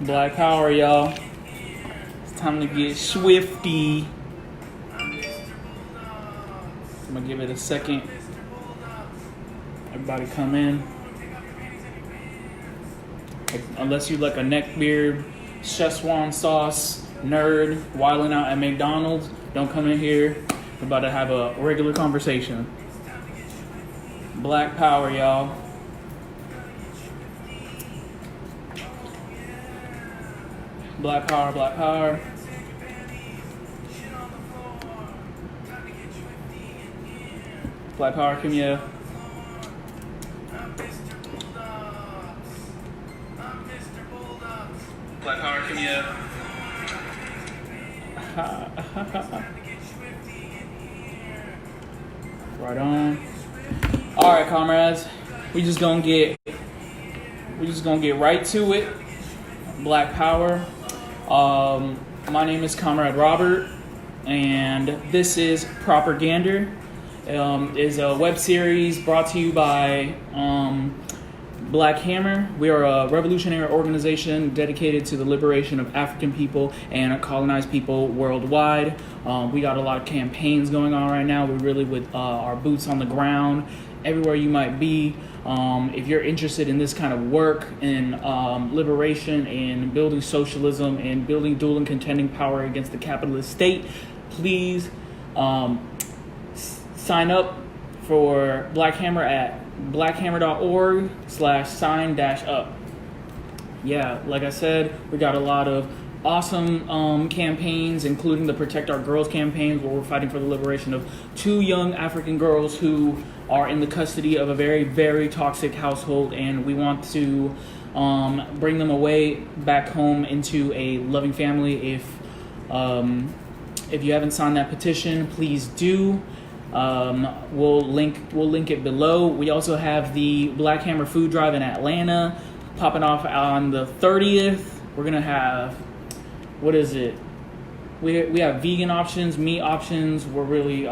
Black power, y'all. It's time to get swifty. I'm gonna give it a second. Everybody come in. Unless you like a neckbeard, Szechuan sauce nerd wilding out at McDonald's, don't come in here. We're about to have a regular conversation. Black power, y'all. Black power, black power. Black power, come here. Black power, come here. Right on. All right, comrades. We just gonna get right to it. Black power. My name is Comrade Robert, and this is Proper-gander. Is a web series brought to you by Black Hammer. We are a revolutionary organization dedicated to the liberation of African people and colonized people worldwide. We got a lot of campaigns going on right now. We're really with our boots on the ground everywhere you might be. If you're interested in this kind of work in liberation and building socialism and building dual and contending power against the capitalist state, please sign up for Black Hammer at blackhammer.org/sign-up. Yeah, like I said, we got a lot of awesome campaigns, including the Protect Our Girls campaign, where we're fighting for the liberation of 2 young African girls who are in the custody of a very, very toxic household, and we want to bring them away back home into a loving family. If you haven't signed that petition, please do. We'll link it below. We also have the Black Hammer food drive in Atlanta popping off on the 30th. We're gonna have, what is it? We have vegan options, meat options. We're really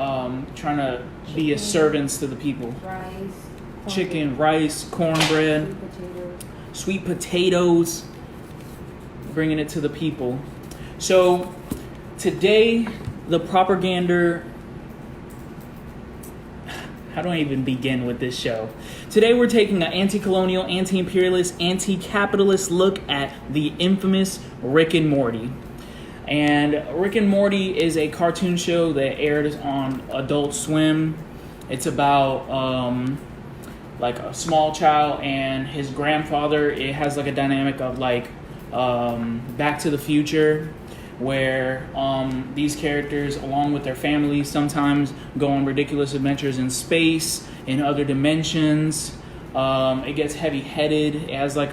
trying to be as servants to the people. Chicken, rice, cornbread, sweet potatoes, bringing it to the people. So today, the Proper-gander. How do I even begin with this show? Today we're taking an anti-colonial, anti-imperialist, anti-capitalist look at the infamous Rick and Morty. And Rick and Morty is a cartoon show that aired on Adult Swim. It's about like a small child and his grandfather. It has like a dynamic of like Back to the Future, where these characters, along with their families, sometimes go on ridiculous adventures in space, in other dimensions. It gets heavy-headed. It has like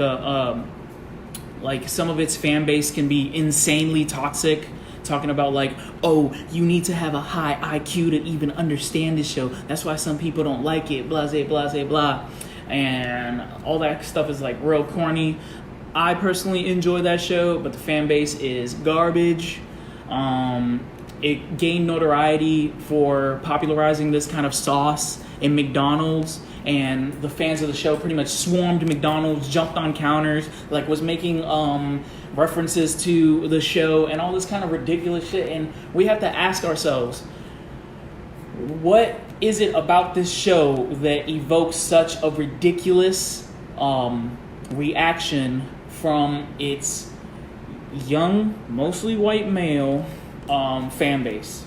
like some of its fan base can be insanely toxic, talking about like, oh, you need to have a high IQ to even understand this show. That's why some people don't like it, blah, blah, blah, blah. And all that stuff is like real corny. I personally enjoy that show, but the fan base is garbage. It gained notoriety for popularizing this kind of sauce in McDonald's, and the fans of the show pretty much swarmed McDonald's, jumped on counters, like was making references to the show and all this kind of ridiculous shit. And we have to ask ourselves, what is it about this show that evokes such a ridiculous reaction from its young, mostly white male fan base?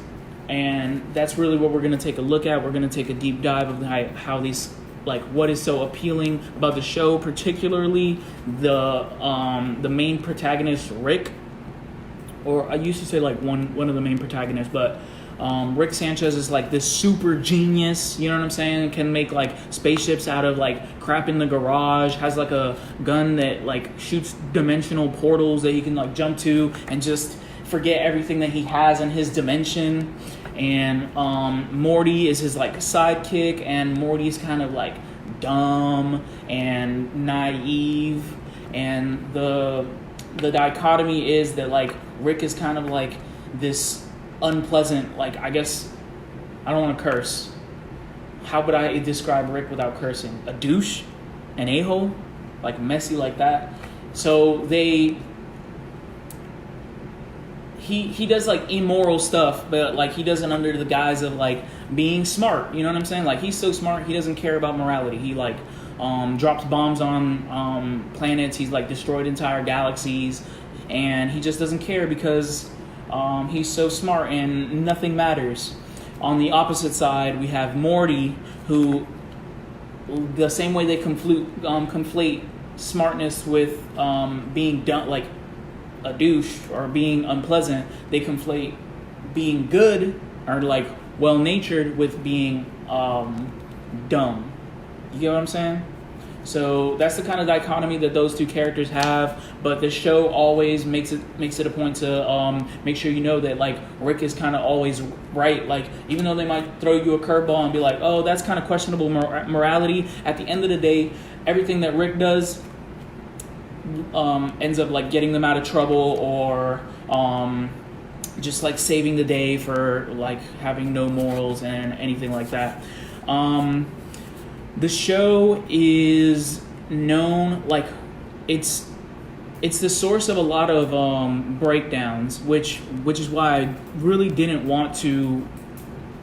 And that's really what we're going to take a look at. We're going to take a deep dive of how these, like, what is so appealing about the show, particularly the main protagonist, Rick, or I used to say like one of the main protagonists, but Rick Sanchez is like this super genius, you know what I'm saying? Can make like spaceships out of like crap in the garage, has like a gun that like shoots dimensional portals that he can like jump to and just forget everything that he has in his dimension. And Morty is his like sidekick, and Morty's kind of like dumb and naive, and the dichotomy is that like Rick is kind of like this unpleasant, like, I guess, I don't want to curse. How would I describe Rick without cursing? A douche? An a-hole? Like messy like that? So they he does like immoral stuff, but like he does it under the guise of like being smart. You know what I'm saying? Like he's so smart, he doesn't care about morality. He like drops bombs on planets. He's like destroyed entire galaxies, and he just doesn't care because he's so smart and nothing matters. On the opposite side, we have Morty, who the same way they conflate smartness with being done, like a douche or being unpleasant, they conflate being good or like well-natured with being dumb. You get what I'm saying? So that's the kind of dichotomy that those two characters have. But the show always makes it a point to make sure you know that like Rick is kind of always right. Like even though they might throw you a curveball and be like, oh, that's kind of questionable morality. At the end of the day, everything that Rick does ends up like getting them out of trouble or just like saving the day for like having no morals and anything like that. The show is known, like it's the source of a lot of breakdowns, which is why I really didn't want to.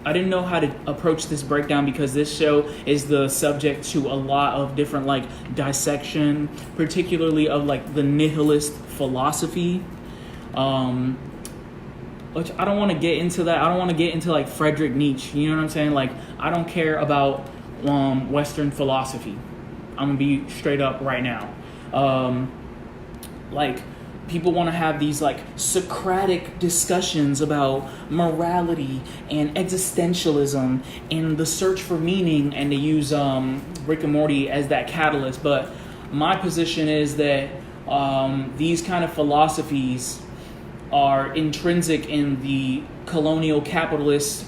I didn't know how to approach this breakdown because this show is the subject to a lot of different like dissection, particularly of like the nihilist philosophy. Which I don't want to get into that. I don't want to get into like Friedrich Nietzsche. You know what I'm saying? Like I don't care about Western philosophy. I'm gonna be straight up right now. Like people want to have these like Socratic discussions about morality and existentialism and the search for meaning, and they use Rick and Morty as that catalyst. But my position is that these kind of philosophies are intrinsic in the colonial capitalist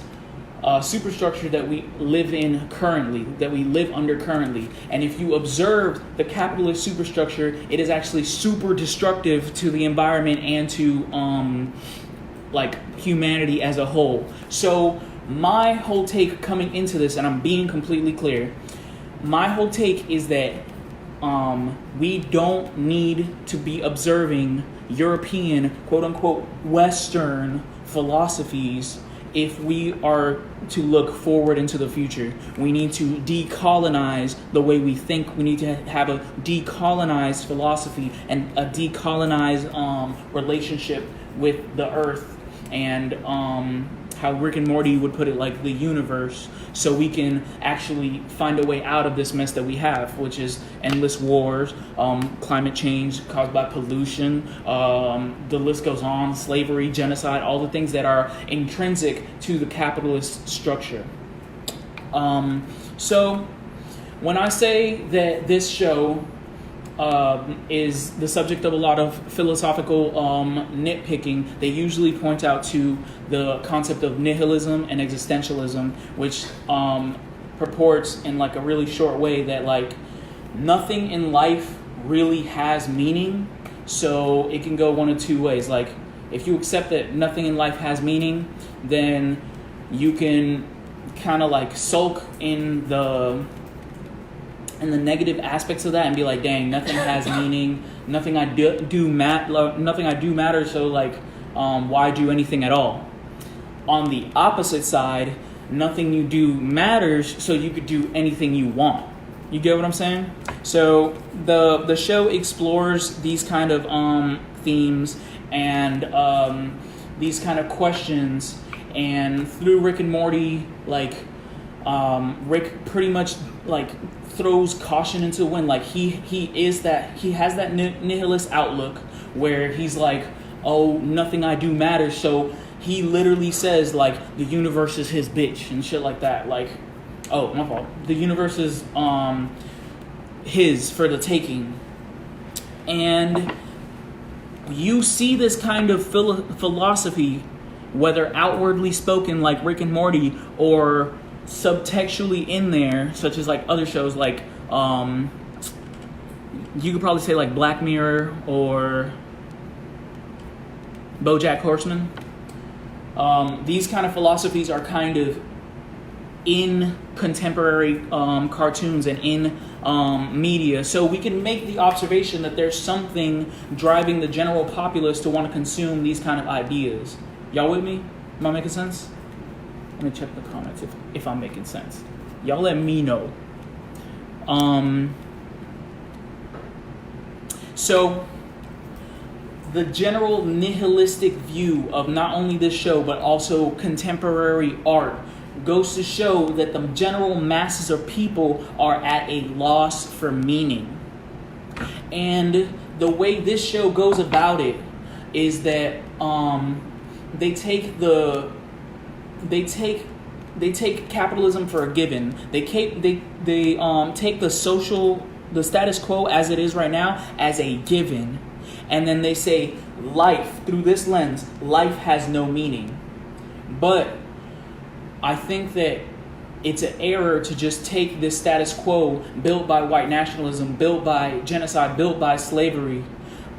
superstructure that we live in currently, that we live under currently. And if you observe the capitalist superstructure, it is actually super destructive to the environment and to like humanity as a whole. So my whole take coming into this, and I'm being completely clear, my whole take is that we don't need to be observing European, quote unquote, Western philosophies if we are to look forward into the future. We need to decolonize the way we think. We need to have a decolonized philosophy and a decolonized relationship with the earth, and how Rick and Morty would put it, like the universe, so we can actually find a way out of this mess that we have, which is endless wars, climate change caused by pollution, the list goes on, slavery, genocide, all the things that are intrinsic to the capitalist structure. So when I say that this show is the subject of a lot of philosophical nitpicking, they usually point out to the concept of nihilism and existentialism, which purports in like a really short way that like nothing in life really has meaning. So it can go one of two ways. Like if you accept that nothing in life has meaning, then you can kind of like sulk in the negative aspects of that and be like, dang, nothing has meaning, nothing I do matters, so like why do anything at all? On the opposite side, nothing you do matters, so you could do anything you want. You get what I'm saying? So the show explores these kind of themes and these kind of questions, and through Rick and Morty, like Rick pretty much like throws caution into the wind. Like he has that nihilist outlook where he's like, oh, nothing I do matters, so he literally says like the universe is his bitch and shit like that. Like, oh, my fault, the universe is his for the taking. And you see this kind of philosophy, whether outwardly spoken like Rick and Morty, or subtextually in there, such as like other shows like you could probably say like Black Mirror or BoJack Horseman. These kind of philosophies are kind of in contemporary cartoons and in media. So we can make the observation that there's something driving the general populace to want to consume these kind of ideas. Y'all with me? Am I making sense? Let me check the comments if I'm making sense. Y'all let me know. So the general nihilistic view of not only this show but also contemporary art goes to show that the general masses of people are at a loss for meaning. And the way this show goes about it is that they take capitalism for a given. They take the status quo as it is right now as a given, and then they say life through this lens. Life has no meaning, but I think that it's an error to just take this status quo built by white nationalism, built by genocide, built by slavery,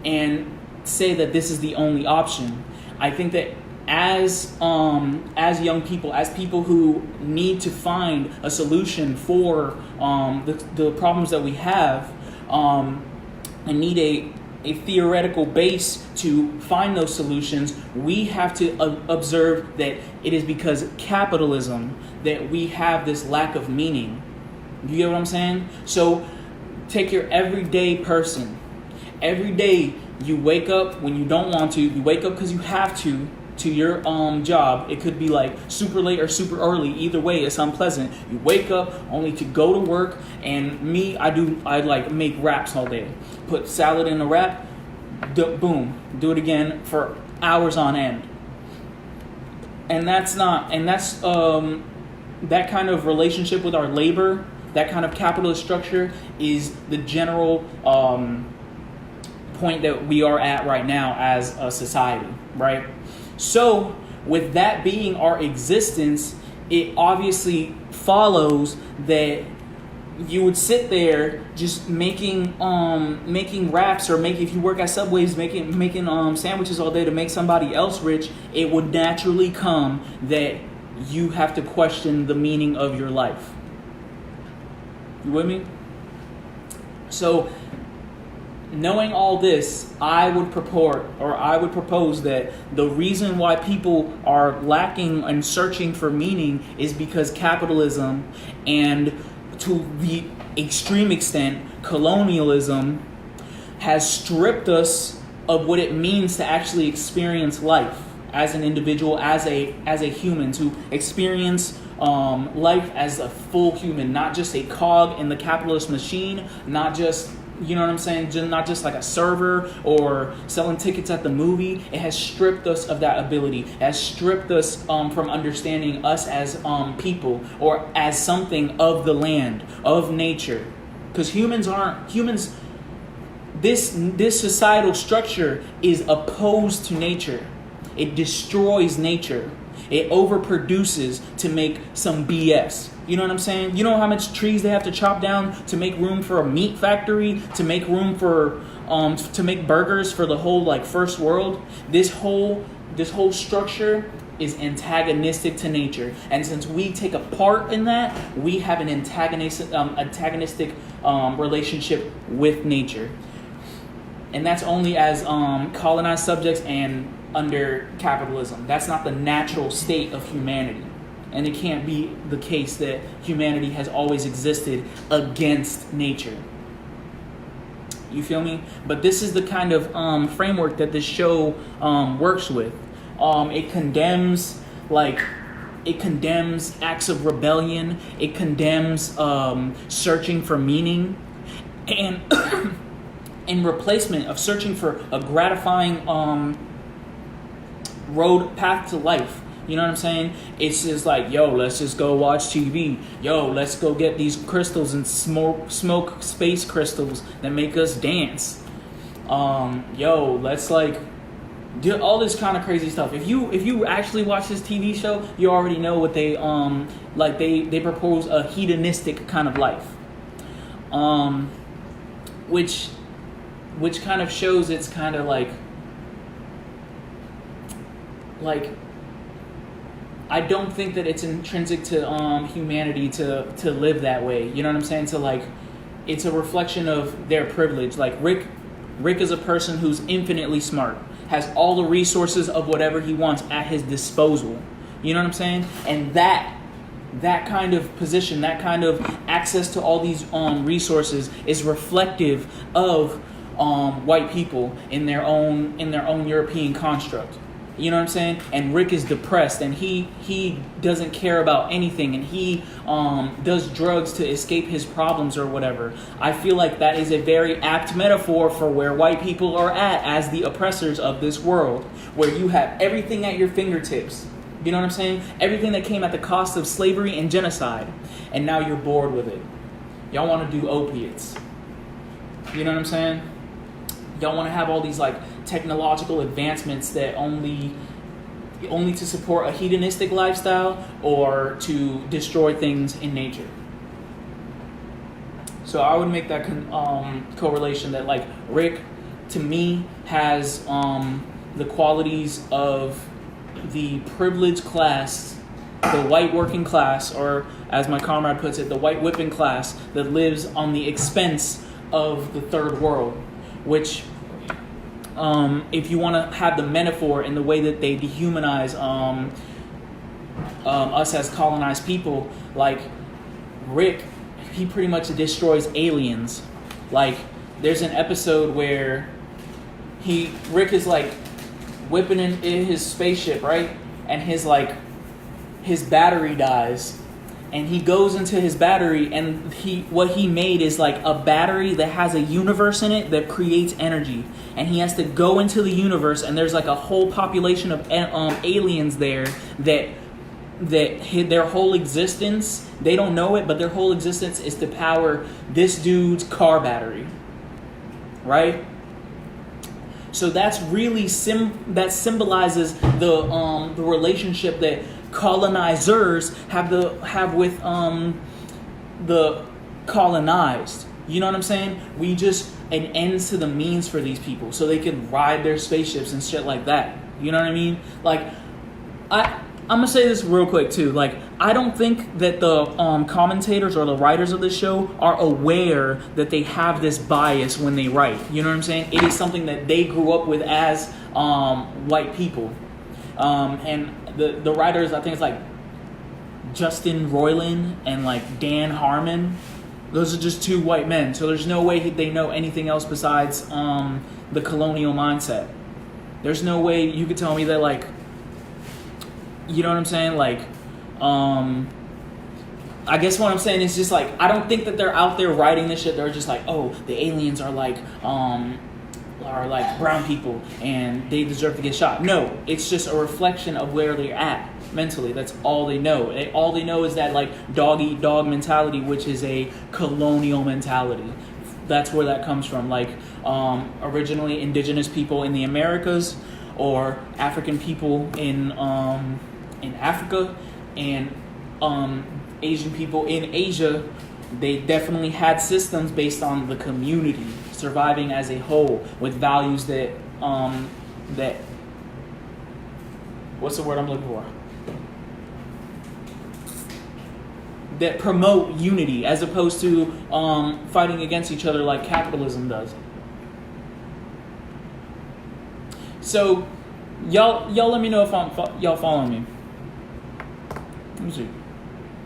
and say that this is the only option. I think that as young people, as people who need to find a solution for the problems that we have, and need a theoretical base to find those solutions, we have to observe that it is because capitalism that we have this lack of meaning. You get what I'm saying? So take your everyday person. Every day you wake up when you don't want to. You wake up because you have to your job. It could be like super late or super early. Either way, it's unpleasant. You wake up only to go to work. And me, I like make wraps all day. Put salad in a wrap. Boom. Do it again for hours on end. And that's that kind of relationship with our labor, that kind of capitalist structure is the general point that we are at right now as a society, right? So with that being our existence, it obviously follows that you would sit there just making wraps, or if you work at Subways making sandwiches all day to make somebody else rich. It would naturally come that you have to question the meaning of your life. You with me? So knowing all this, I would propose that the reason why people are lacking and searching for meaning is because capitalism, and to the extreme extent, colonialism, has stripped us of what it means to actually experience life as an individual, as a human, to experience life as a full human, not just a cog in the capitalist machine, not just, you know what I'm saying, not just like a server or selling tickets at the movie. It has stripped us of that ability. It has stripped us from understanding us as people, or as something of the land, of nature. Because humans, this societal structure is opposed to nature. It destroys nature. It overproduces to make some BS. You know what I'm saying? You know how much trees they have to chop down to make room for a meat factory, to make room for to make burgers for the whole first world. This whole structure is antagonistic to nature, and since we take a part in that, we have an antagonistic relationship with nature, and that's only as colonized subjects and under capitalism. That's not the natural state of humanity. And it can't be the case that humanity has always existed against nature. You feel me? But this is the kind of framework that this show works with. It condemns acts of rebellion. It condemns searching for meaning, and in replacement of searching for a gratifying path to life. You know what I'm saying? It's just like, yo, let's just go watch TV. Yo, let's go get these crystals and smoke space crystals that make us dance. Yo, let's do all this kind of crazy stuff. If you actually watch this TV show, you already know what they they propose a hedonistic kind of life. Which kind of shows it's kind of I don't think that it's intrinsic to humanity to live that way. You know what I'm saying? To like, it's a reflection of their privilege. Like Rick is a person who's infinitely smart, has all the resources of whatever he wants at his disposal. You know what I'm saying? And that kind of position, that kind of access to all these resources is reflective of white people in their own European construct. You know what I'm saying? And Rick is depressed, and he doesn't care about anything, and he does drugs to escape his problems or whatever. I feel like that is a very apt metaphor for where white people are at as the oppressors of this world, where you have everything at your fingertips. You know what I'm saying? Everything that came at the cost of slavery and genocide, and now you're bored with it. Y'all want to do opiates. You know what I'm saying? Y'all want to have all these like technological advancements that only to support a hedonistic lifestyle or to destroy things in nature. So I would make that correlation that like Rick, to me, has the qualities of the privileged class, the white working class, or as my comrade puts it, the white whipping class that lives on the expense of the third world, which if you want to have the metaphor in the way that they dehumanize us as colonized people, like Rick, he pretty much destroys aliens. Like there's an episode where Rick is like whipping in his spaceship, right? And his battery dies. And he goes into his battery, and what he made is like a battery that has a universe in it that creates energy. And he has to go into the universe, and there's like a whole population of aliens there that their whole existence, they don't know it, but their whole existence is to power this dude's car battery, right? So that's really that symbolizes the relationship that colonizers have with the colonized. You know what I'm saying? We just an ends to the means for these people, so they can ride their spaceships and shit like that. You know what I mean? Like, I'm gonna say this real quick too. Like, I don't think that the commentators or the writers of this show are aware that they have this bias when they write. You know what I'm saying? It is something that they grew up with as white people, and the writers, I think it's like Justin Roiland and like Dan Harmon. Those are just two white men, so there's no way they know anything else besides the colonial mindset. There's no way you could tell me that, like, you know what I'm saying? Like, I guess what I'm saying is just like, I don't think that they're out there writing this shit. They're just like, oh, the aliens are like brown people and they deserve to get shot. No, it's just a reflection of where they're at mentally. That's all they know. All they know is that like dog eat dog mentality, which is a colonial mentality. That's where that comes from. Like originally indigenous people in the Americas, or African people in Africa, and Asian people in Asia. They definitely had systems based on the community surviving as a whole with values that what's the word I'm looking for? That promote unity as opposed to fighting against each other like capitalism does. So y'all let me know if y'all following me. Let me see.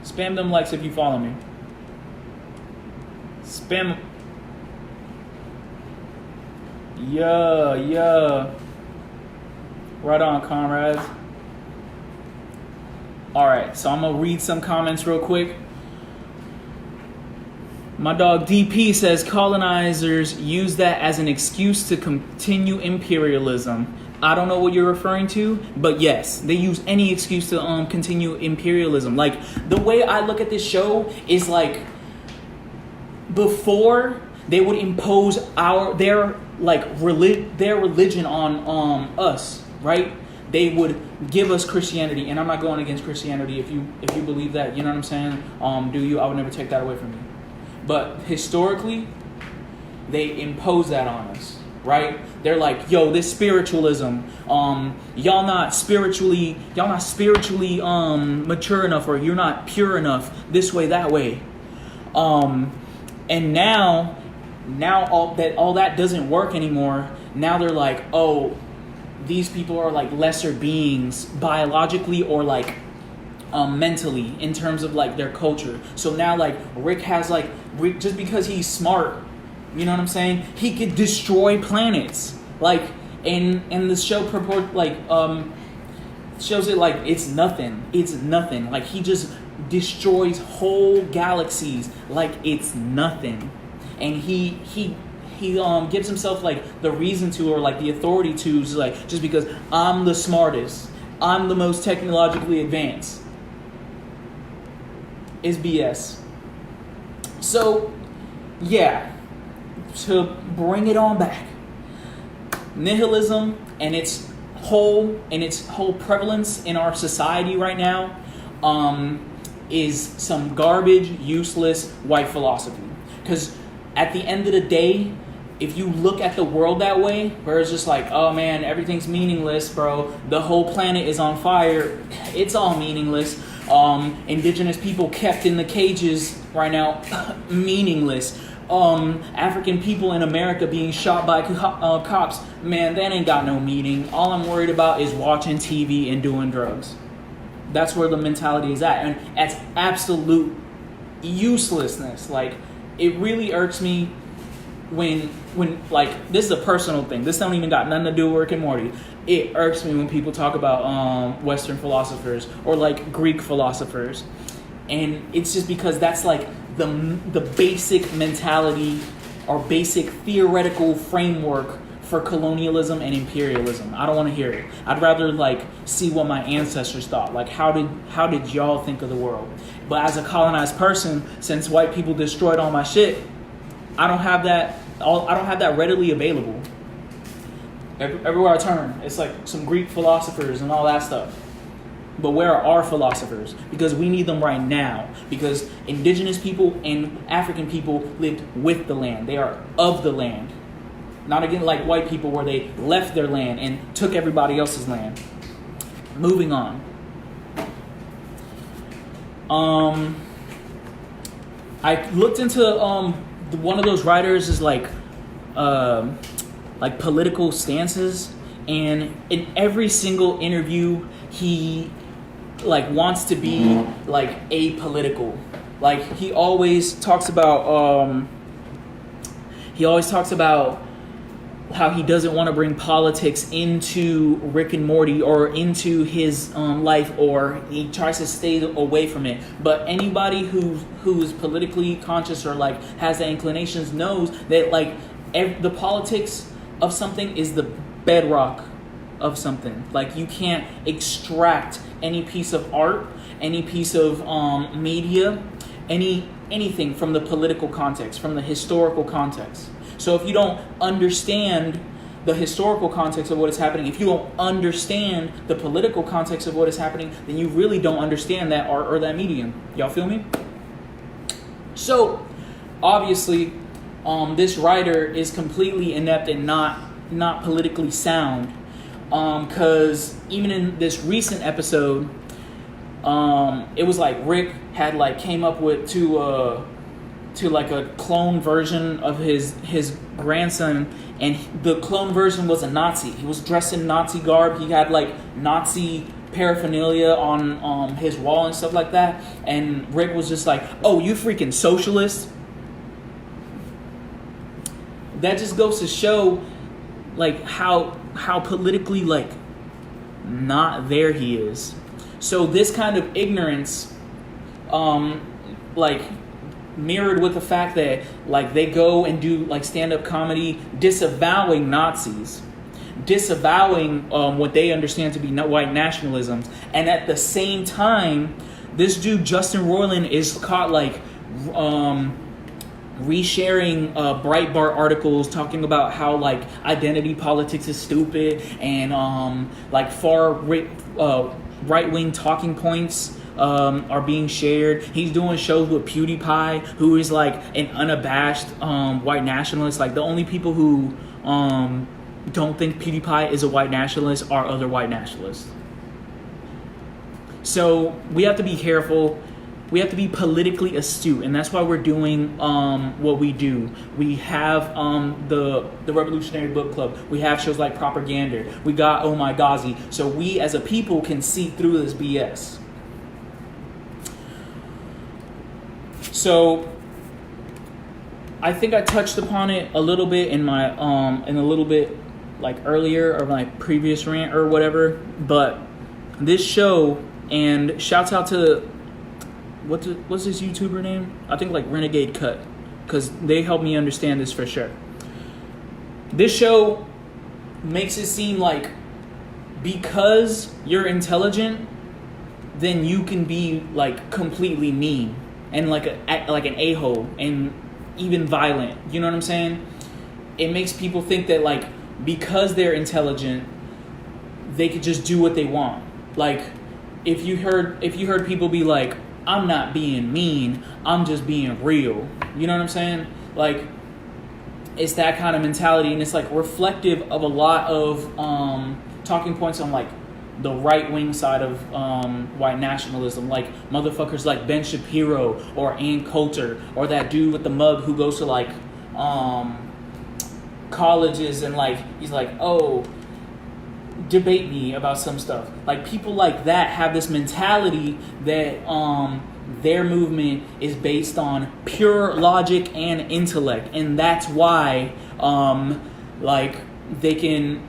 Spam them likes if you follow me. Spam. Yeah. Right on, comrades. Alright, so I'm going to read some comments real quick. My dog DP says colonizers use that as an excuse to continue imperialism. I don't know what you're referring to, but yes, they use any excuse to continue imperialism. Like, the way I look at this show is like, before they would impose their religion on us, right? They would give us Christianity, and I'm not going against Christianity. If you believe that, you know what I'm saying? Do you? I would never take that away from you. But historically, they impose that on us. right? They're like, yo, this spiritualism, y'all not spiritually mature enough, or you're not pure enough, this way, that way. And now all that doesn't work anymore. Now they're like, oh, these people are like lesser beings biologically or like mentally, in terms of like their culture. So now like Rick just because he's smart, you know what I'm saying, he could destroy planets. Like, and the show shows it like it's nothing. Like, he just destroys whole galaxies like it's nothing. And he gives himself like the reason to, or like the authority to, like, just because I'm the smartest, I'm the most technologically advanced, is BS. So yeah, to bring it on back, nihilism and its whole prevalence in our society right now is some garbage, useless white philosophy. Because at the end of the day, if you look at the world that way, where it's just like, oh man, everything's meaningless, bro, the whole planet is on fire, it's all meaningless, indigenous people kept in the cages right now, meaningless, African people in America being shot by cops, man, that ain't got no meaning. All I'm worried about is watching TV and doing drugs. That's where the mentality is at, and that's absolute uselessness. Like, it really irks me when like, this is a personal thing. This don't even got nothing to do with Rick and Morty. It irks me when people talk about Western philosophers or like Greek philosophers, and it's just because that's like the basic mentality or basic theoretical framework for colonialism and imperialism. I don't want to hear it. I'd rather like see what my ancestors thought. Like, how did y'all think of the world? But as a colonized person, since white people destroyed all my shit, I don't have that readily available. Everywhere I turn, it's like some Greek philosophers and all that stuff. But where are our philosophers? Because we need them right now. Because indigenous people and African people lived with the land. They are of the land. Not again like white people, where they left their land and took everybody else's land. Moving on. I looked into one of those writers is like political stances, and in every single interview he like wants to be like apolitical. Like, he always talks about how he doesn't want to bring politics into Rick and Morty or into his life, or he tries to stay away from it. But anybody who's politically conscious or like has the inclinations knows that like the politics of something is the bedrock of something. Like, you can't extract any piece of art, any piece of media, anything from the political context, from the historical context. So if you don't understand the historical context of what is happening, if you don't understand the political context of what is happening, then you really don't understand that art or that medium. Y'all feel me? So, obviously, this writer is completely inept and not politically sound. Because even in this recent episode, it was like Rick had like came up with to like a clone version of his grandson, and the clone version was a Nazi. He was dressed in Nazi garb. He had like Nazi paraphernalia on his wall and stuff like that. And Rick was just like, "Oh, you freaking socialist." That just goes to show like how politically like not there he is. So this kind of ignorance like mirrored with the fact that like they go and do like stand-up comedy disavowing Nazis, disavowing what they understand to be white nationalism, and at the same time this dude Justin Roiland is caught like resharing Breitbart articles talking about how like identity politics is stupid, and like far right-wing talking points are being shared. He's doing shows with PewDiePie, who is like an unabashed white nationalist. Like, the only people who don't think PewDiePie is a white nationalist are other white nationalists. So we have to be careful. We have to be politically astute, and that's why we're doing what we do. We have the Revolutionary Book Club. We have shows like Proper-gander. We got Oh My Ghazi. So we as a people can see through this BS. So I think I touched upon it a little bit in my in a little bit like earlier or my previous rant or whatever. But this show, and shouts out to what's his YouTuber name? I think like Renegade Cut, because they helped me understand this for sure. This show makes it seem like because you're intelligent, then you can be like completely mean and like an a-hole and even violent. You know what I'm saying? It makes people think that like because they're intelligent, they could just do what they want. Like if you heard people be like, I'm not being mean, I'm just being real. You know what I'm saying? Like, it's that kind of mentality, and it's like reflective of a lot of talking points on like the right-wing side of white nationalism, like motherfuckers like Ben Shapiro or Ann Coulter, or that dude with the mug who goes to like colleges and like he's like, oh, debate me about some stuff. Like people like that have this mentality that their movement is based on pure logic and intellect, and that's why like they can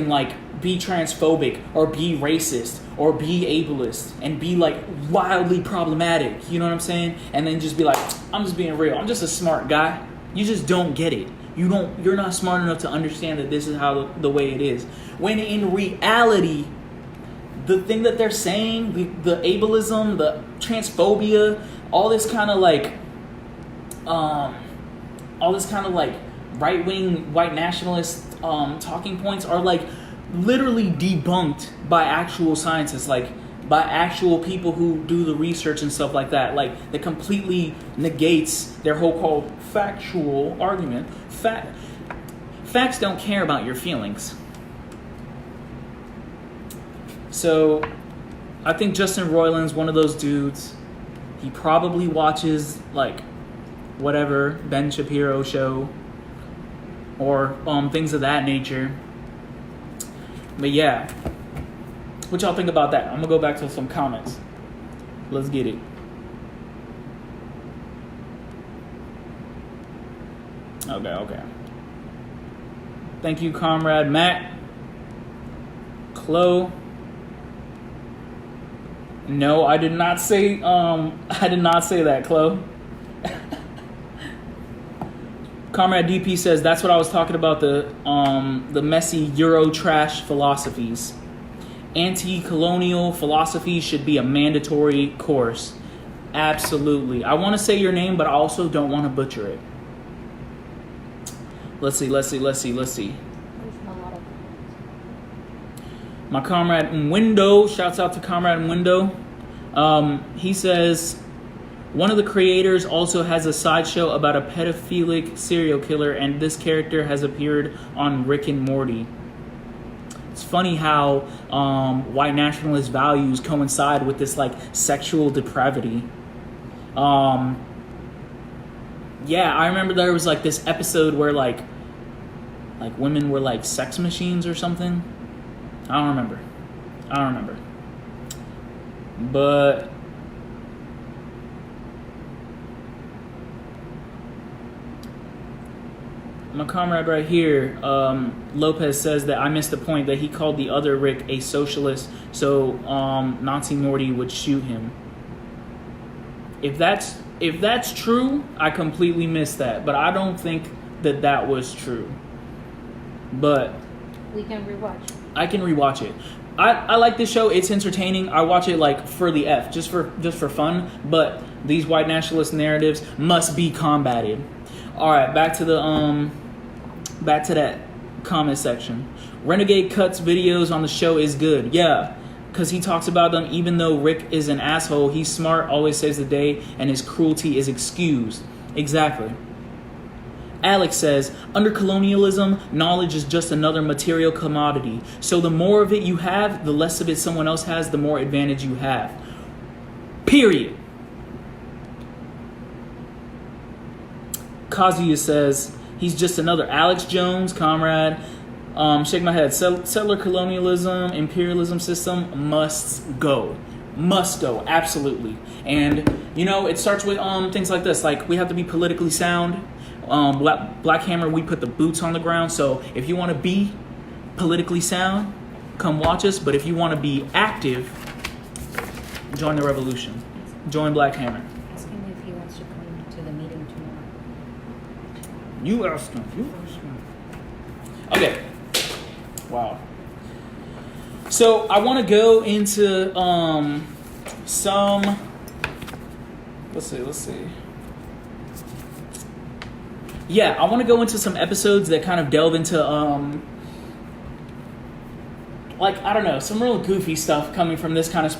like be transphobic or be racist or be ableist and be like wildly problematic, you know what I'm saying? And then just be like, I'm just being real, I'm just a smart guy. You just don't get it. You're not smart enough to understand that this is how the way it is. When in reality, the thing that they're saying, the ableism, the transphobia, all this kind of like right-wing white nationalist talking points are like literally debunked by actual scientists, like by actual people who do the research and stuff like that. Like that completely negates their whole called factual argument. Facts don't care about your feelings. So I think Justin Roiland's one of those dudes. He probably watches like whatever Ben Shapiro show or things of that nature. But yeah, what y'all think about that? I'm gonna go back to some comments. Let's get it. Okay. Thank you, Comrade Matt. Chloe. No, I did not say that, Chloe. Comrade DP says that's what I was talking about, the messy Euro trash philosophies. Anti-colonial philosophy should be a mandatory course. Absolutely. I want to say your name, but I also don't want to butcher it. Let's see. My comrade Mwindo, shouts out to Comrade Mwindo. He says, one of the creators also has a sideshow about a pedophilic serial killer, and this character has appeared on Rick and Morty. It's funny how white nationalist values coincide with this like sexual depravity. Yeah, I remember there was like this episode where like women were like sex machines or something. I don't remember. But my comrade right here, Lopez, says that I missed the point that he called the other Rick a socialist, so Nazi Morty would shoot him. If that's true, I completely missed that, but I don't think that was true. But we can rewatch. I can rewatch it. I like this show. It's entertaining. I watch it like for the F, just for fun. But these white nationalist narratives must be combated. All right, back to that comment section. Renegade Cuts videos on the show is good. Yeah, because he talks about them. Even though Rick is an asshole, he's smart, always saves the day, and his cruelty is excused. Exactly. Alex says, under colonialism, knowledge is just another material commodity. So the more of it you have, the less of it someone else has, the more advantage you have. Period. Kazuya says, he's just another Alex Jones, comrade. Shake my head. Settler colonialism, imperialism system must go. Must go, absolutely. And, you know, it starts with things like this. Like, we have to be politically sound. Black Hammer, we put the boots on the ground. So if you want to be politically sound, come watch us. But if you want to be active, join the revolution. Join Black Hammer. Ask him if he wants to come to the meeting tomorrow. You ask him. Okay. Wow. So I want to go into some. Let's see. Yeah, I want to go into some episodes that kind of delve into I don't know, some real goofy stuff coming from this kind of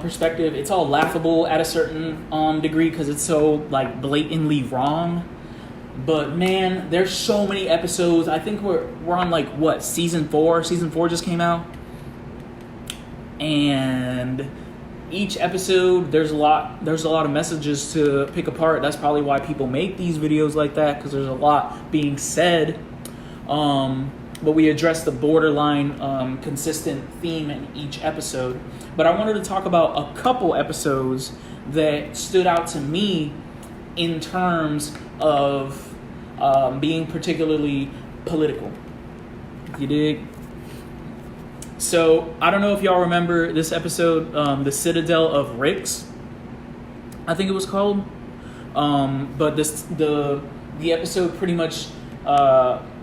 perspective. It's all laughable at a certain degree because it's so like blatantly wrong. But man, there's so many episodes. I think we're on like what, season 4? Season 4 just came out. And each episode there's a lot of messages to pick apart. That's probably why people make these videos like that, because there's a lot being said. But we address the borderline consistent theme in each episode. But I wanted to talk about a couple episodes that stood out to me in terms of being particularly political. You dig? So, I don't know if y'all remember this episode, The Citadel of Ricks, I think it was called. But the episode pretty much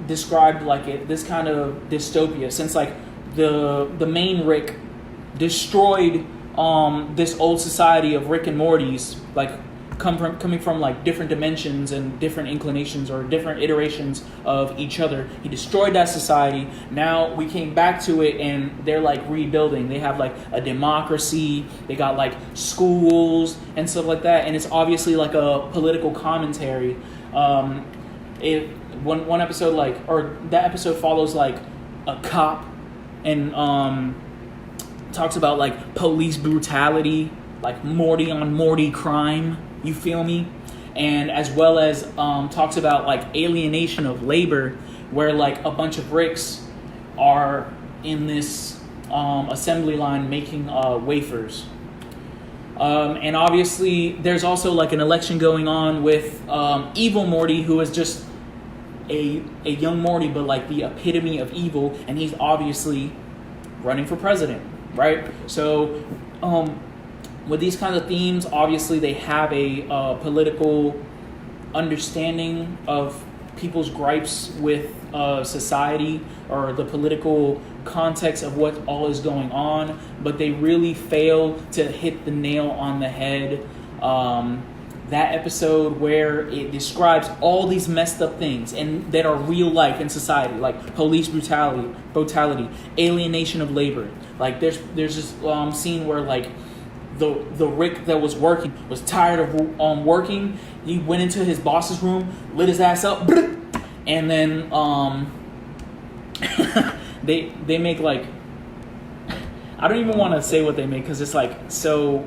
described like this kind of dystopia, since like the main Rick destroyed this old society of Rick and Morty's, like coming from like different dimensions and different inclinations or different iterations of each other. He destroyed that society. Now we came back to it and they're like rebuilding. They have like a democracy. They got like schools and stuff like that. And it's obviously like a political commentary. One episode that episode follows like a cop and talks about like police brutality, like Morty on Morty crime. You feel me? And as well as talks about like alienation of labor, where like a bunch of Ricks are in this assembly line making wafers. And obviously there's also like an election going on with evil Morty, who is just a young Morty, but like the epitome of evil, and he's obviously running for president, right? So with these kinds of themes, obviously they have a political understanding of people's gripes with society or the political context of what all is going on, but they really fail to hit the nail on the head. That episode where it describes all these messed up things and that are real life in society, like police brutality, alienation of labor. Like there's this scene where like the Rick that was working was tired of working. He went into his boss's room, lit his ass up, and then they make like, I don't even want to say what they make because it's like so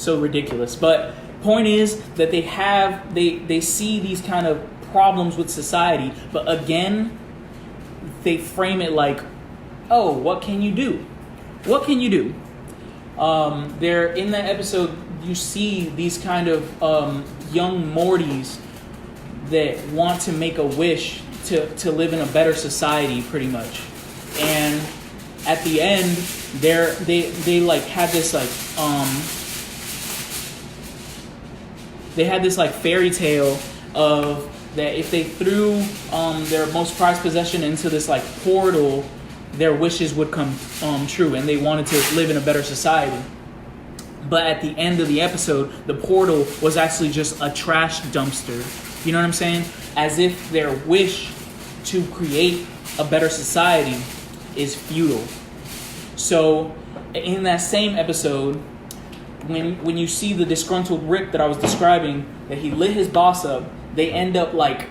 ridiculous. But point is that they see these kind of problems with society, but again they frame it like, oh, what can you do? What can you do? There in that episode, you see these kind of young Mortys that want to make a wish to live in a better society, pretty much. And at the end, they like had this like they had this like fairy tale of that if they threw their most prized possession into this like portal, their wishes would come true, and they wanted to live in a better society. But at the end of the episode, the portal was actually just a trash dumpster. You know what I'm saying? As if their wish to create a better society is futile. So in that same episode, when you see the disgruntled Rick that I was describing, that he lit his boss up, they end up like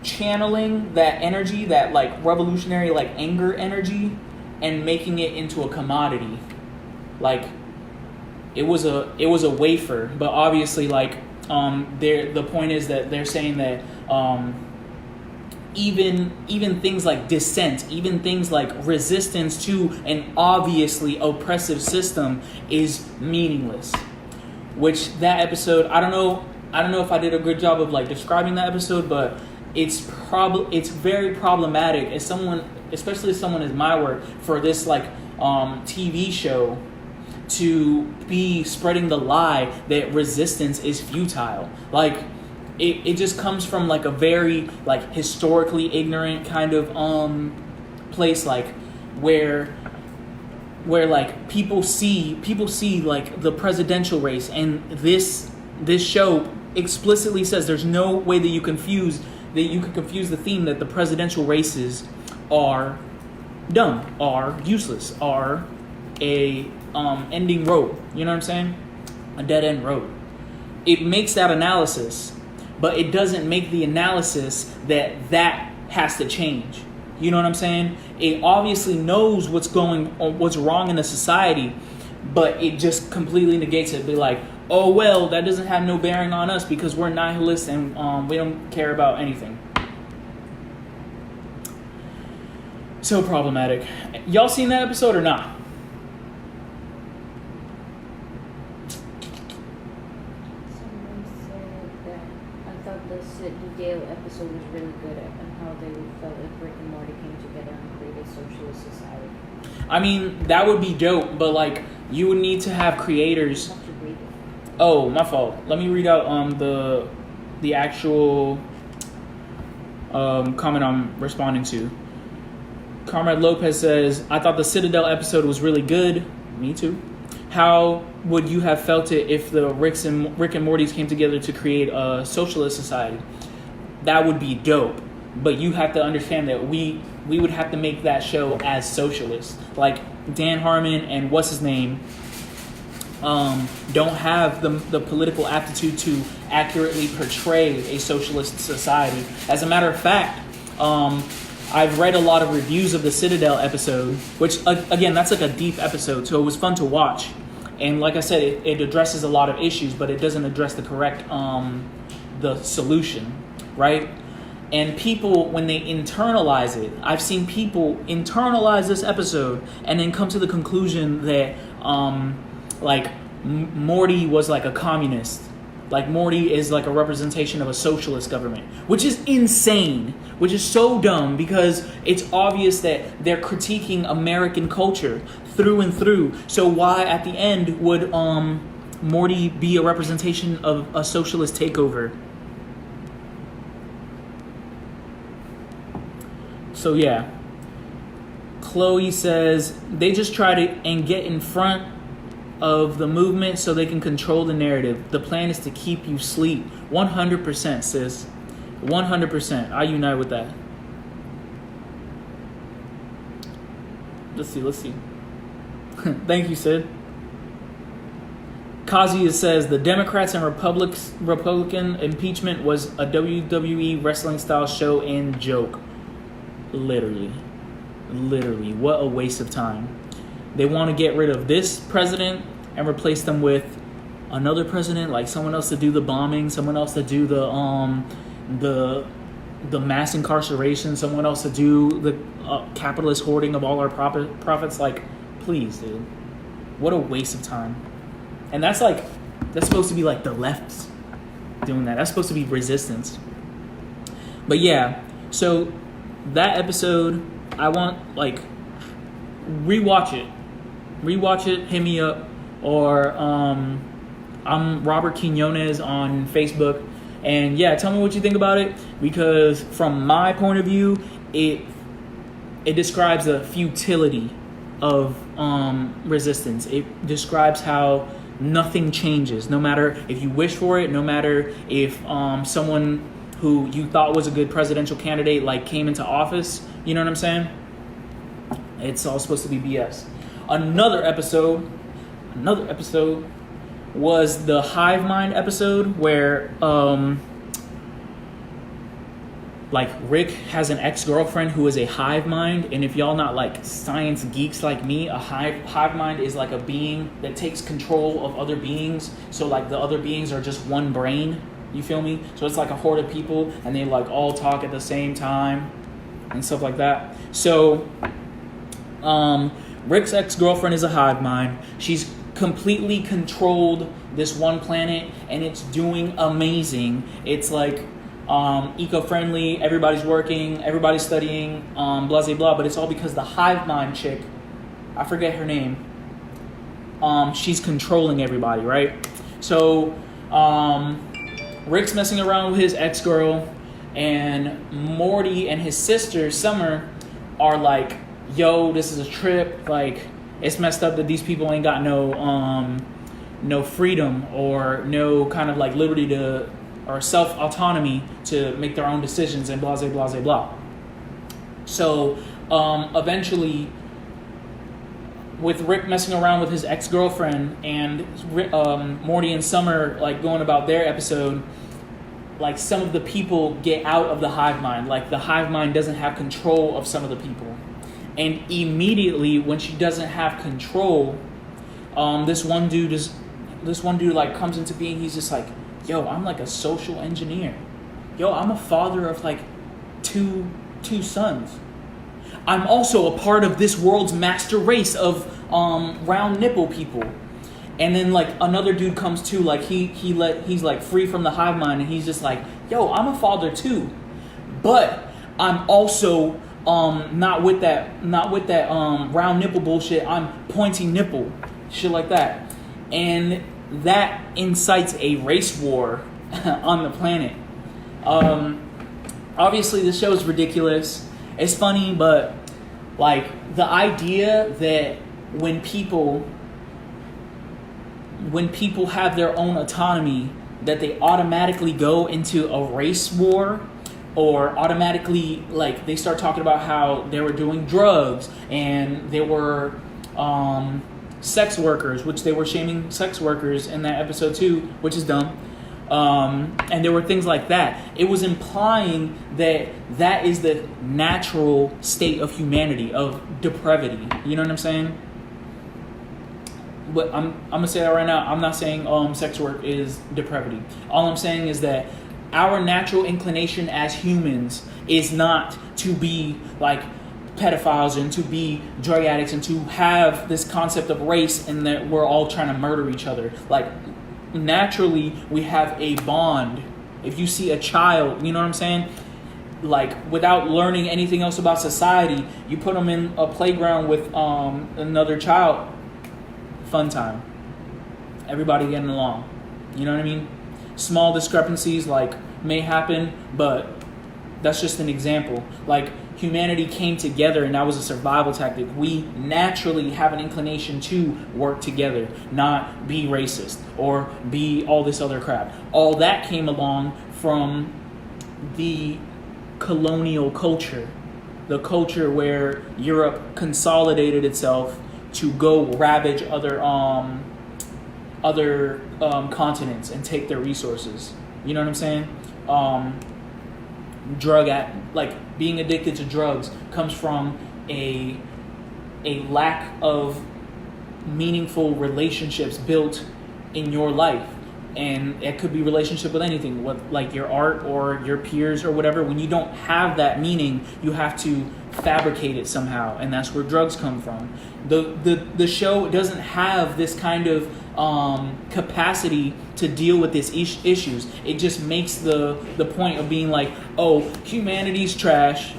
channeling that energy, that like revolutionary like anger energy, and making it into a commodity. Like it was a wafer, but obviously like the point is that they're saying that even things like dissent, even things like resistance to an obviously oppressive system is meaningless. Which that episode, I don't know if I did a good job of like describing that episode, but it's very problematic as someone, especially as someone as my work, for this like TV show to be spreading the lie that resistance is futile. Like it just comes from like a very like historically ignorant kind of place, like where like people see like the presidential race, and this show explicitly says there's no way that you could confuse the theme that the presidential races are dumb, are useless, are a ending road. You know what I'm saying? A dead end road. It makes that analysis, but it doesn't make the analysis that has to change. You know what I'm saying? It obviously knows what's wrong in the society, but it just completely negates it. Be like, oh well, that doesn't have no bearing on us because we're nihilists and we don't care about anything. So problematic. Y'all seen that episode or not? Someone said that I thought the Sidney Dale episode was really good and how they felt like Rick and Morty came together and created socialist society. I mean, that would be dope, but like you would need to have creators. You have to read it. Oh, my fault. Let me read out the actual comment I'm responding to. Comrade Lopez says, I thought the Citadel episode was really good. Me too. How would you have felt it if the Rick and Mortys came together to create a socialist society? That would be dope. But you have to understand that we would have to make that show as socialist. Like Dan Harmon and what's his name don't have the political aptitude to accurately portray a socialist society. As a matter of fact, I've read a lot of reviews of the Citadel episode, which, again, that's like a deep episode, so it was fun to watch. And like I said, it addresses a lot of issues, but it doesn't address the correct, the solution, right? And people, when they internalize it, I've seen people internalize this episode and then come to the conclusion that, Morty was like a communist. Like Morty is like a representation of a socialist government, which is insane, which is so dumb because it's obvious that they're critiquing American culture through and through. So why at the end would Morty be a representation of a socialist takeover? So yeah, Chloe says they just try to and get in front of the movement so they can control the narrative. The plan is to keep you asleep. 100%, sis. 100%. I unite with that. Let's see. Thank you, Sid. Kazuya says the Democrats and Republican impeachment was a WWE wrestling style show and joke. Literally, what a waste of time. They want to get rid of this president and replace them with another president, like someone else to do the bombing, someone else to do the mass incarceration, someone else to do the capitalist hoarding of all our profits. Like, please, dude, what a waste of time. And that's supposed to be like the left doing that. That's supposed to be resistance. But yeah, so that episode, I want rewatch it, hit me up, or I'm Robert Quinones on Facebook, and yeah, tell me what you think about it, because from my point of view, it describes the futility of resistance. It describes how nothing changes, no matter if you wish for it, no matter if someone who you thought was a good presidential candidate came into office. You know what I'm saying? It's all supposed to be BS. Another episode was the hive mind episode where like Rick has an ex-girlfriend who is a hive mind, and if y'all not like science geeks like me, a hive mind is like a being that takes control of other beings. So like the other beings are just one brain. You feel me? So it's like a horde of people, and they like all talk at the same time and stuff like that. So Rick's ex-girlfriend is a hive mind. She's completely controlled this one planet, and it's doing amazing. It's like eco-friendly, everybody's working, everybody's studying, blah, blah, blah, but it's all because the hive mind chick, I forget her name, she's controlling everybody, right? So Rick's messing around with his ex-girl, and Morty and his sister, Summer, are like, yo, this is a trip, like, it's messed up that these people ain't got no freedom or no kind of like liberty to, or self-autonomy to make their own decisions and blah, blah, blah, blah, blah. So eventually, with Rick messing around with his ex-girlfriend and Morty and Summer like going about their episode, like some of the people get out of the hive mind. Like the hive mind doesn't have control of some of the people. And immediately when she doesn't have control, this one dude like comes into being. He's just like, yo, I'm like a social engineer. Yo, I'm a father of like two sons. I'm also a part of this world's master race of round nipple people. And then like another dude comes too, like he's like free from the hive mind, and he's just like, yo, I'm a father too. But I'm also not with that round nipple bullshit. I'm pointy nipple. Shit like that. And that incites a race war on the planet. Obviously, the show is ridiculous. It's funny, but like the idea that when people have their own autonomy, that they automatically go into a race war, or automatically like they start talking about how they were doing drugs and they were sex workers, which they were shaming sex workers in that episode too, which is dumb. And there were things like that. It was implying that is the natural state of humanity, of depravity. You know what I'm saying? But I'm gonna say that right now. I'm not saying sex work is depravity. All I'm saying is that our natural inclination as humans is not to be like pedophiles and to be drug addicts and to have this concept of race and that we're all trying to murder each other. Like naturally we have a bond. If you see a child, you know what I'm saying? Like without learning anything else about society, you put them in a playground with another child, fun time. Everybody getting along. You know what I mean? Small discrepancies like may happen, but that's just an example. Like humanity came together and that was a survival tactic. We naturally have an inclination to work together, not be racist or be all this other crap. All that came along from the colonial culture, the culture where Europe consolidated itself to go ravage other continents and take their resources. You know what I'm saying? Like being addicted to drugs comes from a lack of meaningful relationships built in your life, and it could be relationship with anything, with like your art or your peers or whatever. When you don't have that meaning, you have to fabricate it somehow, and that's where drugs come from. The show doesn't have this kind of capacity to deal with these issues. It just makes the point of being like, oh, humanity's trash,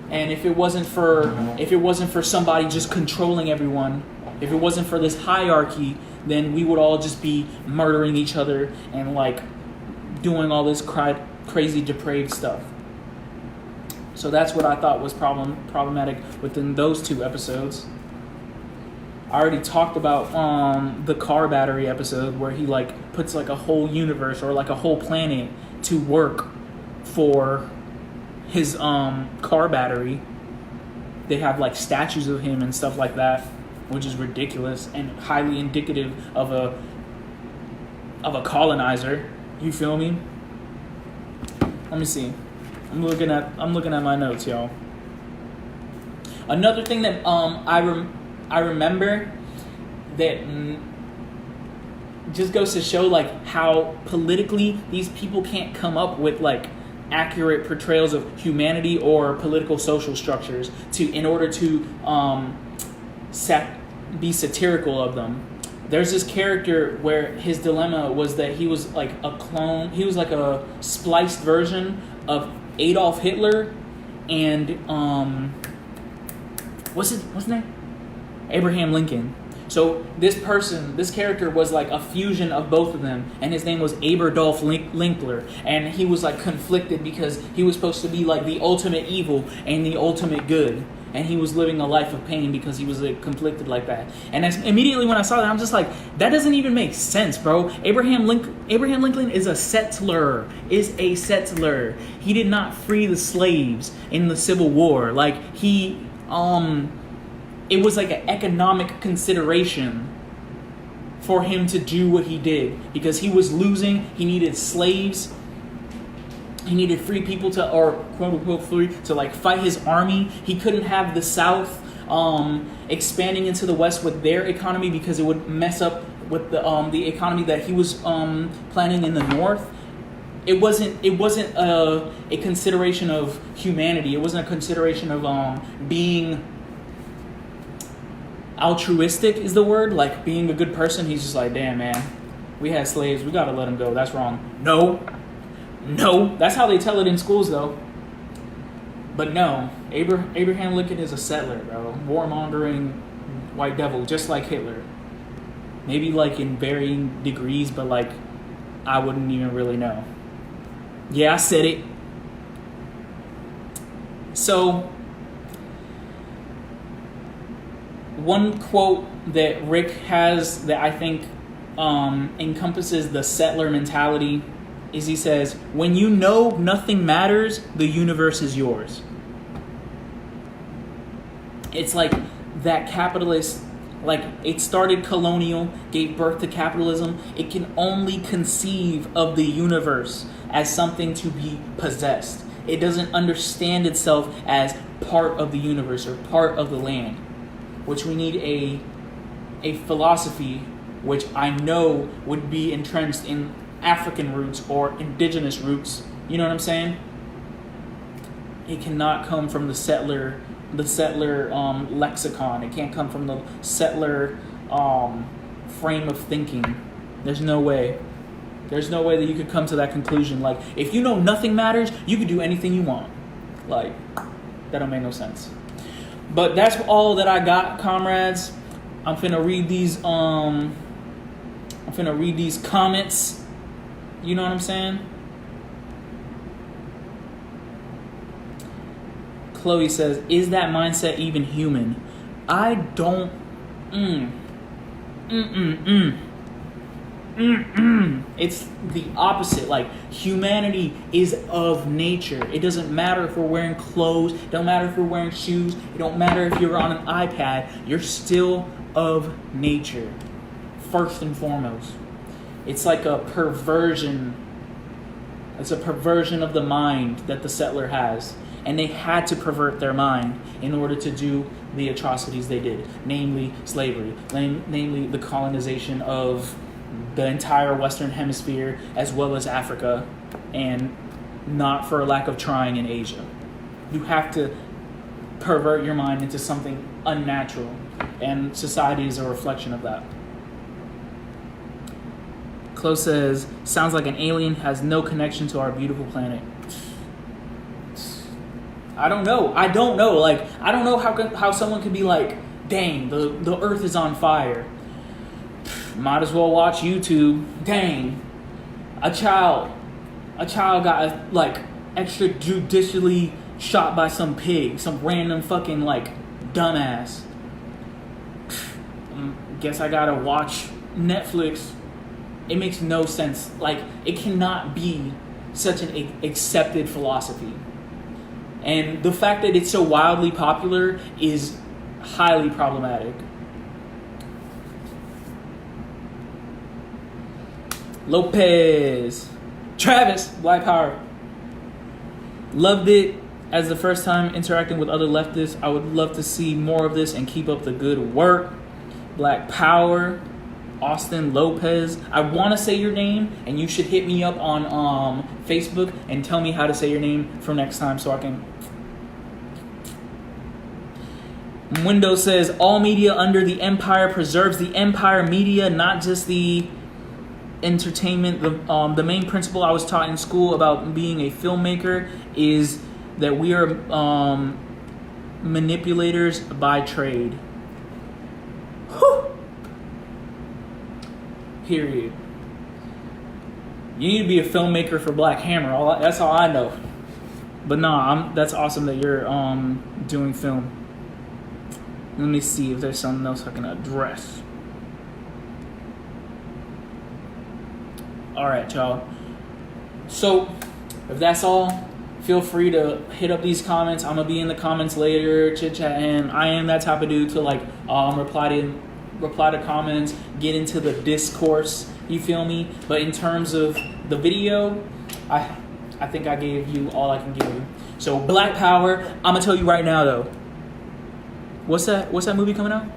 and if it wasn't for somebody just controlling everyone, if it wasn't for this hierarchy, then we would all just be murdering each other and like doing all this crazy depraved stuff. So that's what I thought was problematic within those two episodes. I already talked about the car battery episode where he like puts like a whole universe or like a whole planet to work for his car battery. They have like statues of him and stuff like that, which is ridiculous and highly indicative of a colonizer. You feel me? Let me see. I'm looking at my notes, y'all. Another thing that I remember that just goes to show like how politically these people can't come up with like accurate portrayals of humanity or political social structures in order to be satirical of them. There's this character where his dilemma was that he was like a clone. He was like a spliced version of Adolf Hitler and what's his name? Abraham Lincoln. So this character was like a fusion of both of them, and his name was Aberdolf Linkler, and he was like conflicted because he was supposed to be like the ultimate evil and the ultimate good, and he was living a life of pain because he was like conflicted like that. And immediately when I saw that, I'm just like, that doesn't even make sense, bro. Abraham Lincoln is a settler. He did not free the slaves in the Civil War. Like it was like an economic consideration for him to do what he did because he was losing. He needed slaves. He needed free people or quote unquote free to like fight his army. He couldn't have the South expanding into the West with their economy because it would mess up with the economy that he was planning in the North. It wasn't a consideration of humanity. It wasn't a consideration of being altruistic is the word, like being a good person. He's just like, damn, man, we had slaves, we gotta let them go. That's wrong. No, that's how they tell it in schools though. But no, Abraham Lincoln is a settler, bro. Warmongering white devil, just like Hitler. Maybe like in varying degrees, but like I wouldn't even really know. Yeah, I said it. So one quote that Rick has that I think encompasses the settler mentality is he says, when you know nothing matters, the universe is yours. It's like that capitalist, like it started colonial, gave birth to capitalism. It can only conceive of the universe as something to be possessed. It doesn't understand itself as part of the universe or part of the land. Which we need a philosophy which I know would be entrenched in African roots or indigenous roots. You know what I'm saying? It cannot come from the settler lexicon. It can't come from the settler frame of thinking. There's no way. There's no way that you could come to that conclusion. Like, if you know nothing matters, you could do anything you want. Like, that don't make no sense. But that's all that I got, comrades. I'm finna read these comments. You know what I'm saying? Chloe says, is that mindset even human? I don't It's the opposite. Like, humanity is of nature. It doesn't matter if we're wearing clothes. It don't matter if we're wearing shoes. It don't matter if you're on an iPad. You're still of nature, first and foremost. It's like a perversion. It's a perversion of the mind that the settler has. And they had to pervert their mind in order to do the atrocities they did. Namely, slavery. Namely, the colonization of the entire Western Hemisphere as well as Africa, and not for a lack of trying in Asia. You have to pervert your mind into something unnatural, and society is a reflection of that. Chloe says, sounds like an alien has no connection to our beautiful planet. I don't know. Like, I don't know how someone could be like, dang, the earth is on fire. Might as well watch YouTube. Dang, a child got like extrajudicially shot by some pig, some random fucking like dumbass. Guess I gotta watch Netflix. It makes no sense. Like, it cannot be such an accepted philosophy. And the fact that it's so wildly popular is highly problematic. Lopez. Travis, Black Power. Loved it as the first time interacting with other leftists. I would love to see more of this and keep up the good work. Black Power. Austin Lopez. I want to say your name, and you should hit me up on Facebook and tell me how to say your name for next time so I can. Windows says, all media under the empire preserves the empire media, not just the entertainment. The main principle I was taught in school about being a filmmaker is that we are manipulators by trade. Whew. Period. You need to be a filmmaker for Black Hammer. That's all I know. But nah, that's awesome that you're doing film. Let me see if there's something else I can address. All right, y'all. So if that's all, feel free to hit up these comments. I'm gonna be in the comments later, chit chat, and I am that type of dude to like reply to comments, get into the discourse, you feel me? But in terms of the video, I think I gave you all I can give you. So Black Power, I'm gonna tell you right now though. What's that movie coming out?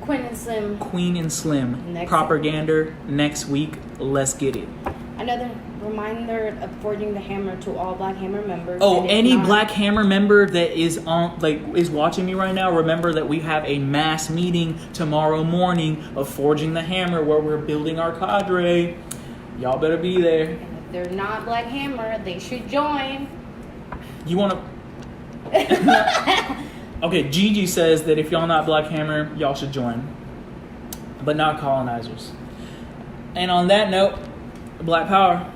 Queen and Slim. Queen and Slim. Proper-gander next week. Let's get it. Another reminder of forging the hammer to all Black Hammer members. Oh, any Black Hammer member that is watching me right now, remember that we have a mass meeting tomorrow morning of Forging the Hammer where we're building our cadre. Y'all better be there. And if they're not Black Hammer, they should join. You want to... Okay, Gigi says that if y'all not Black Hammer, y'all should join. But not colonizers. And on that note, Black Power.